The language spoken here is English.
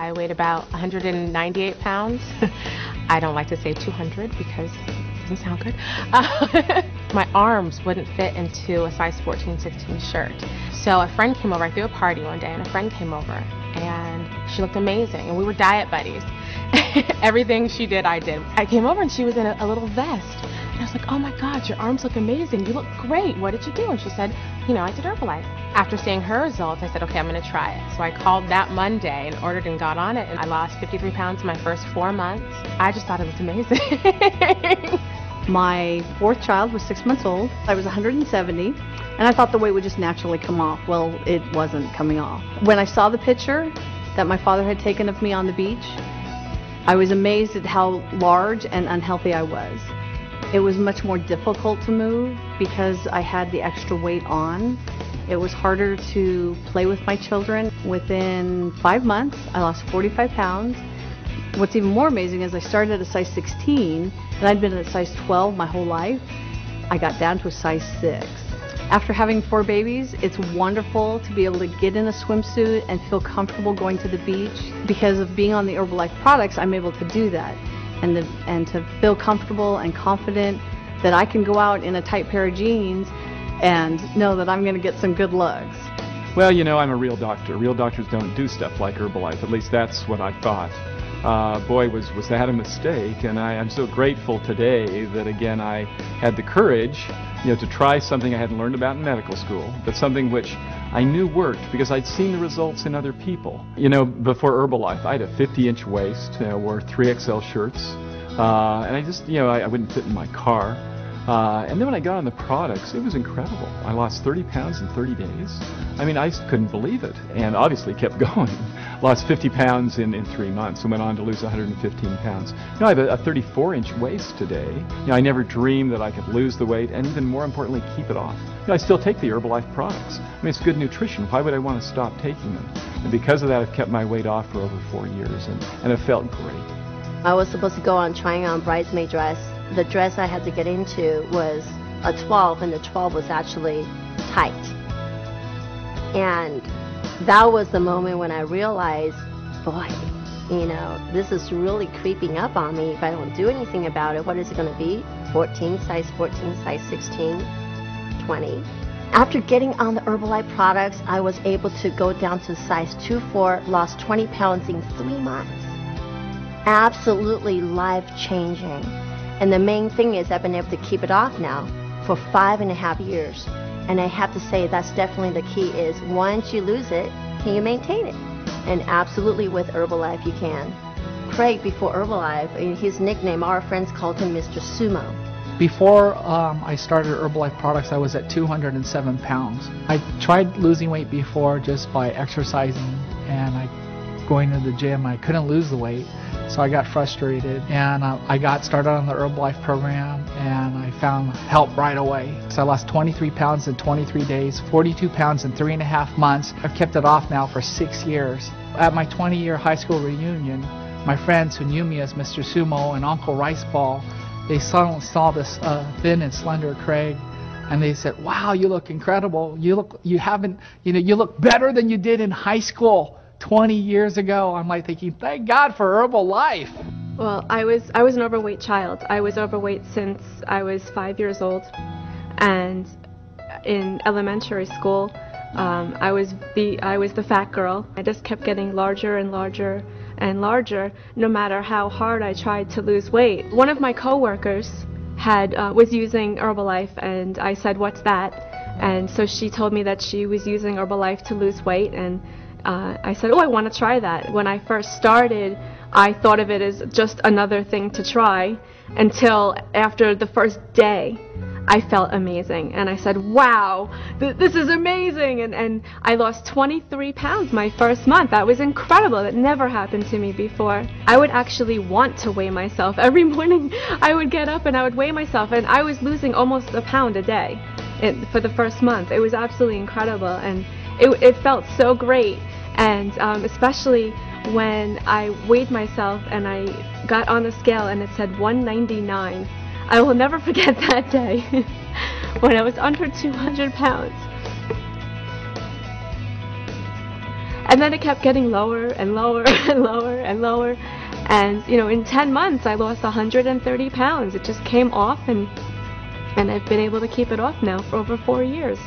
I weighed about 198 pounds. I don't like to say 200 because it doesn't sound good. My arms wouldn't fit into a size 14, 16 shirt. So a friend came over. I threw a party one day and a friend came over and she looked amazing and we were diet buddies. Everything she did, I did. I came over and she was in a little vest. And I was like, oh my God, your arms look amazing. You look great. What did you do? And she said, I did Herbalife. After seeing her results, I said, okay, I'm going to try it. So I called that Monday and ordered and got on it. And I lost 53 pounds in my first 4 months. I just thought it was amazing. My fourth child was 6 months old. I was 170, and I thought the weight would just naturally come off. Well, it wasn't coming off. When I saw the picture that my father had taken of me on the beach, I was amazed at how large and unhealthy I was. It was much more difficult to move because I had the extra weight on. It was harder to play with my children. Within 5 months, I lost 45 pounds. What's even more amazing is I started at a size 16, and I'd been at a size 12 my whole life. I got down to a size 6. After having 4 babies, it's wonderful to be able to get in a swimsuit and feel comfortable going to the beach. Because of being on the Herbalife products, I'm able to do that. And to feel comfortable and confident that I can go out in a tight pair of jeans and know that I'm going to get some good looks. Well, I'm a real doctor. Real doctors don't do stuff like Herbalife. At least that's what I thought. Boy, was that a mistake, and I'm so grateful today that, again, I had the courage, to try something I hadn't learned about in medical school, but something which I knew worked because I'd seen the results in other people. Before Herbalife, I had a 50-inch waist, wore 3XL shirts, and I just, I wouldn't fit in my car. And then when I got on the products, it was incredible. I lost 30 pounds in 30 days. I just couldn't believe it, and obviously kept going. Lost 50 pounds in 3 months and went on to lose 115 pounds. I have a 34-inch waist today. I never dreamed that I could lose the weight and, even more importantly, keep it off. I still take the Herbalife products. It's good nutrition. Why would I want to stop taking them? And because of that, I've kept my weight off for over 4 years, and it felt great. I was supposed to go on trying on bridesmaid dress. The dress I had to get into was a 12, and the 12 was actually tight. And that was the moment when I realized, boy, this is really creeping up on me. If I don't do anything about it, what is it going to be? 14, size 16, 20. After getting on the Herbalife products, I was able to go down to size 2-4, lost 20 pounds in 3 months. Absolutely life-changing. And the main thing is I've been able to keep it off now for 5.5 years. And I have to say that's definitely the key is once you lose it, can you maintain it? And absolutely with Herbalife you can. Craig, before Herbalife, his nickname, our friends called him Mr. Sumo. Before I started Herbalife products, I was at 207 pounds. I tried losing weight before just by exercising and going to the gym. I couldn't lose the weight, so I got frustrated, and I got started on the Herbalife program, and I found help right away. So I lost 23 pounds in 23 days, 42 pounds in 3.5 months. I've kept it off now for 6 years. At my 20-year high school reunion, my friends who knew me as Mr. Sumo and Uncle Rice Ball, they saw this thin and slender Craig, and they said, "Wow, you look incredible. You look better than you did in high school 20 years ago." I'm like thinking, thank God for Herbalife. Well, I was an overweight child. I was overweight since I was 5 years old, and in elementary school, I was the fat girl. I just kept getting larger and larger and larger, no matter how hard I tried to lose weight. One of my coworkers was using Herbalife, and I said, "What's that?" And so she told me that she was using Herbalife to lose weight, and I said, "Oh, I want to try that." When I first started, I thought of it as just another thing to try, until after the first day, I felt amazing. And I said, "Wow, this is amazing." And I lost 23 pounds my first month. That was incredible. That never happened to me before. I would actually want to weigh myself. Every morning I would get up and I would weigh myself, and I was losing almost a pound a day for the first month. It was absolutely incredible, and it felt so great. And especially when I weighed myself and I got on the scale and it said 199. I will never forget that day when I was under 200 pounds. And then it kept getting lower and lower and lower and lower. And, you know, in 10 months, I lost 130 pounds. It just came off, and I've been able to keep it off now for over 4 years.